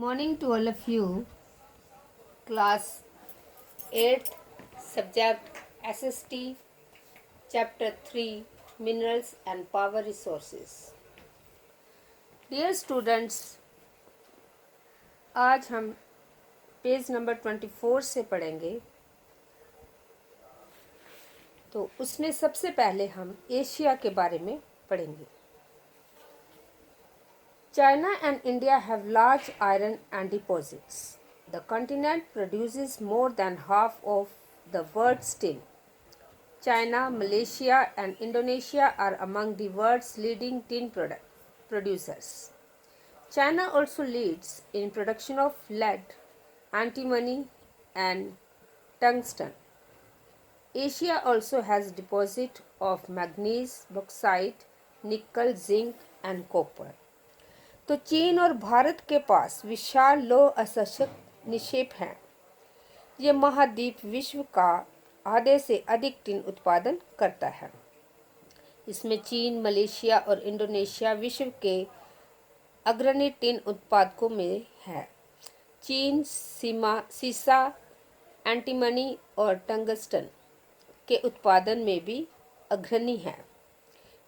Morning to all of you. Class 8, subject SST, Chapter 3, Minerals and Power Resources. Dear students, आज हम page number 24 से पढ़ेंगे। तो उसमें सबसे पहले हम एशिया के बारे में पढ़ेंगे। China and India have large iron and deposits. The continent produces more than half of the world's tin. China, Malaysia, and Indonesia are among the world's leading tin producers. China also leads in production of lead, antimony, and tungsten. Asia also has deposit of manganese, bauxite, nickel, zinc, and copper. तो चीन और भारत के पास विशाल लौह अयस्क निक्षेप हैं। ये महाद्वीप विश्व का आधे से अधिक टिन उत्पादन करता है। इसमें चीन, मलेशिया और इंडोनेशिया विश्व के अग्रणी टिन उत्पादकों में है। चीन सीसा, एंटीमनी और टंगस्टन के उत्पादन में भी अग्रणी है।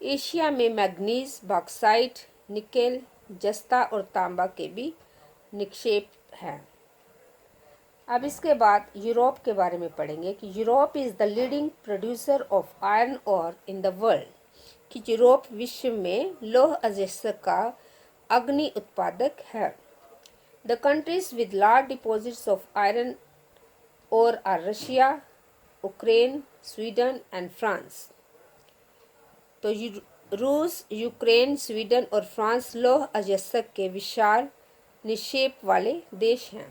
एशिया में मैग्नीज, बॉक्साइट, निकेल, जस्ता और तांबा के भी निक्षेप हैं। अब इसके बाद यूरोप के बारे में पढ़ेंगे कि Europe is the leading producer of iron ore in the world, कि यूरोप विश्व में लौह अयस्क का अग्नि उत्पादक है। The countries with large deposits of iron ore are Russia, Ukraine, Sweden and France. तो रूस, यूक्रेन, स्वीडन और फ्रांस लौह अयस्क के विशाल निक्षेप वाले देश हैं।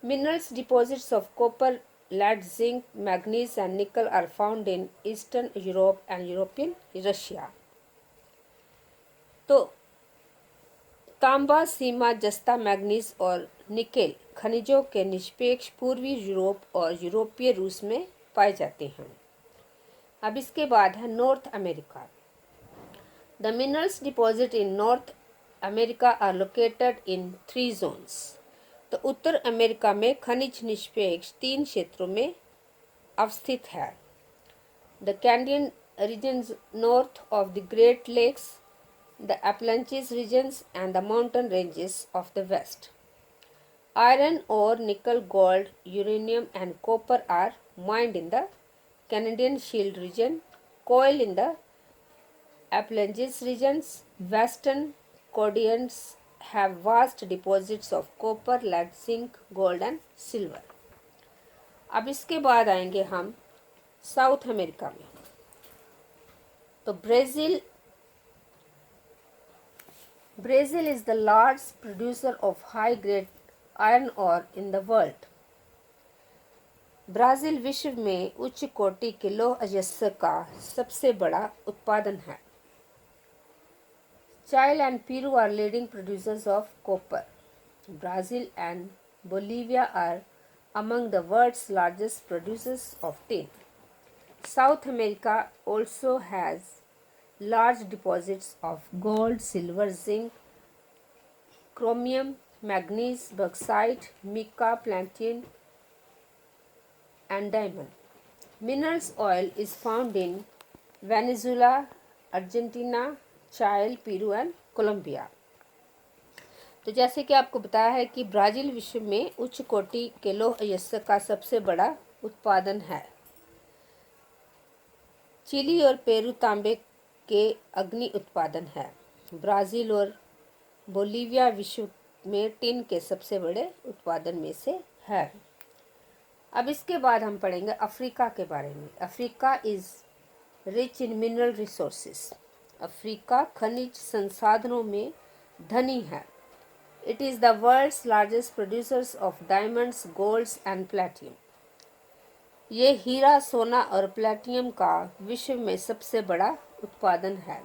Minerals deposits of copper, lead, zinc, manganese and nickel are found in Eastern Europe and European Russia. तो तांबा, सीमा, जस्ता, मैग्नीज और निकेल खनिजों के निष्पेक्ष पूर्वी यूरोप और यूरोपीय रूस में पाए जाते हैं। अब इसके बाद है north America. The minerals deposit in north America are located in 3 zones. तो उत्तर अमेरिका में खनिज निष्पेक्ष 3 क्षेत्रों में अवस्थित है। The Canadian regions north of the Great Lakes, the Appalachian regions and the mountain ranges of the west. Iron और nickel, gold, uranium and copper are mined in the Canadian Shield region, coal in the Appalachian regions. Western Canadians have vast deposits of copper, lead, zinc, gold and silver. अब इसके बाद आएंगे हम south America में। तो Brazil is the largest producer of high grade iron ore in the world. Brazil विश्व में उच्च कोटि के लौह अयस्क का सबसे बड़ा उत्पादन है। Chile and Peru are leading producers of copper. Brazil and Bolivia are among the world's largest producers of tin. South America also has large deposits of gold, silver, zinc, chromium, manganese, bauxite, mica, platinum, and diamond. Minerals oil is found in Venezuela, Argentina, Chile, Peru and Colombia. तो जैसे कि आपको बताया है कि Brazil विश्व में उच्च कोटि के लौह अयस्क का सबसे बड़ा उत्पादन है। चिली और पेरू तांबे के अग्नि उत्पादन है। ब्राज़ील और बोलीविया विश्व में टिन के सबसे बड़े उत्पादन में से है। अब इसके बाद हम पढ़ेंगे अफ्रीका के बारे में। Africa is rich in mineral resources. Africa खनिज संसाधनों में धनी है। It is the world's largest producers of diamonds, golds and platinum. ये हीरा, सोना और प्लेटिनम का विश्व में सबसे बड़ा उत्पादन है।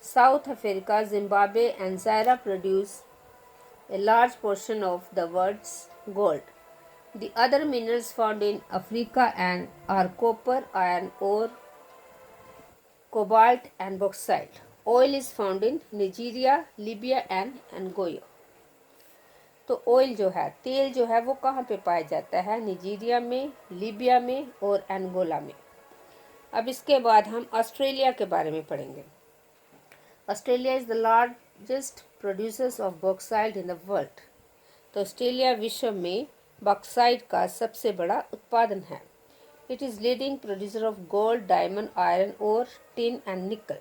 South Africa, Zimbabwe and Zaire produce a large portion of the world's gold. The other minerals found in Africa are copper, iron ore, cobalt and bauxite. Oil is found in Nigeria, Libya and Angola. तो oil जो है, तेल जो है वो कहाँ पे पाया जाता है? नाइजीरिया में, लीबिया में और एंगोला में। अब इसके बाद हम ऑस्ट्रेलिया के बारे में पढ़ेंगे। Australia is the largest producers of bauxite in the world. तो ऑस्ट्रेलिया विश्व में बॉक्साइट का सबसे बड़ा उत्पादन है। It is leading producer of gold, diamond, iron और टिन एंड निकल।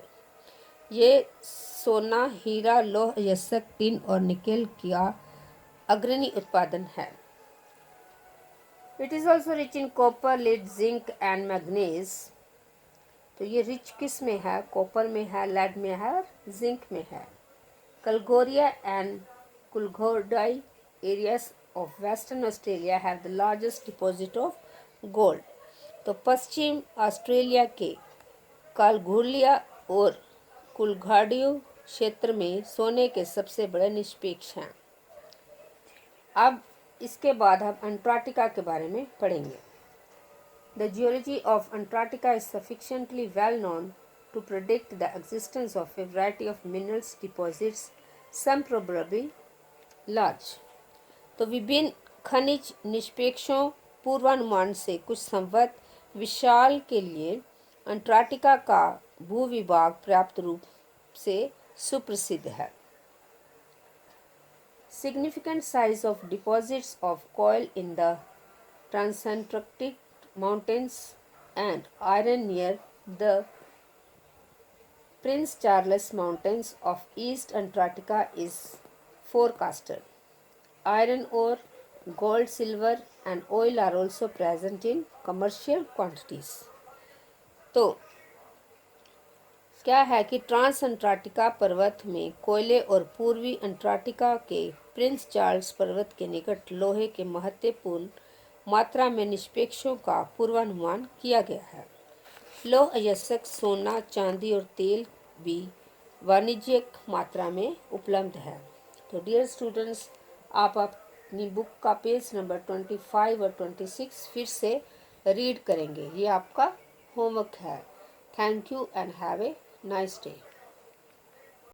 ये सोना, हीरा, लौह यस्क, टिन और निकेल का अग्रणी उत्पादन है। It is also rich in copper, lead, zinc and manganese. तो ये रिच किस में है? कॉपर में है, लेड में है और जिंक में है। Kalgoorlie and Coolgardie areas of Western Australia have the largest deposit of gold. तो पश्चिम ऑस्ट्रेलिया के कालघोलिया और कुलघाडियो क्षेत्र में सोने के सबसे बड़े निष्पेक्ष हैं। अब इसके बाद हम अंटार्कटिका के बारे में पढ़ेंगे। The geology of Antarctica is sufficiently well known to predict the existence of a variety of minerals deposits, some probably large. तो विभिन्न खनिज निष्पेक्षों पूर्वानुमान से कुछ संवत विशाल के लिए अंटार्कटिका का भूविभाग पर्याप्त रूप से सुप्रसिद्ध है। Significant size of deposits of coal in the Transantarctic Mountains and iron near the Prince Charles Mountains of East Antarctica is forecasted. Iron ore, gold, silver and oil are also present in commercial quantities. तो क्या है कि trans Antarctica पर्वत में कोयले और पूर्वी Antarctica के प्रिंस चार्ल्स पर्वत के निकट लोहे के महत्वपूर्ण मात्रा में निष्पेक्षों का पूर्वानुमान किया गया है। लौह अयस्क, सोना, चांदी और तेल भी वाणिज्यिक मात्रा में उपलब्ध है। तो डियर स्टूडेंट्स, आप अपनी बुक का पेज नंबर 25 और 26 फिर से रीड करेंगे। ये आपका होमवर्क है। Thank you and have a nice day.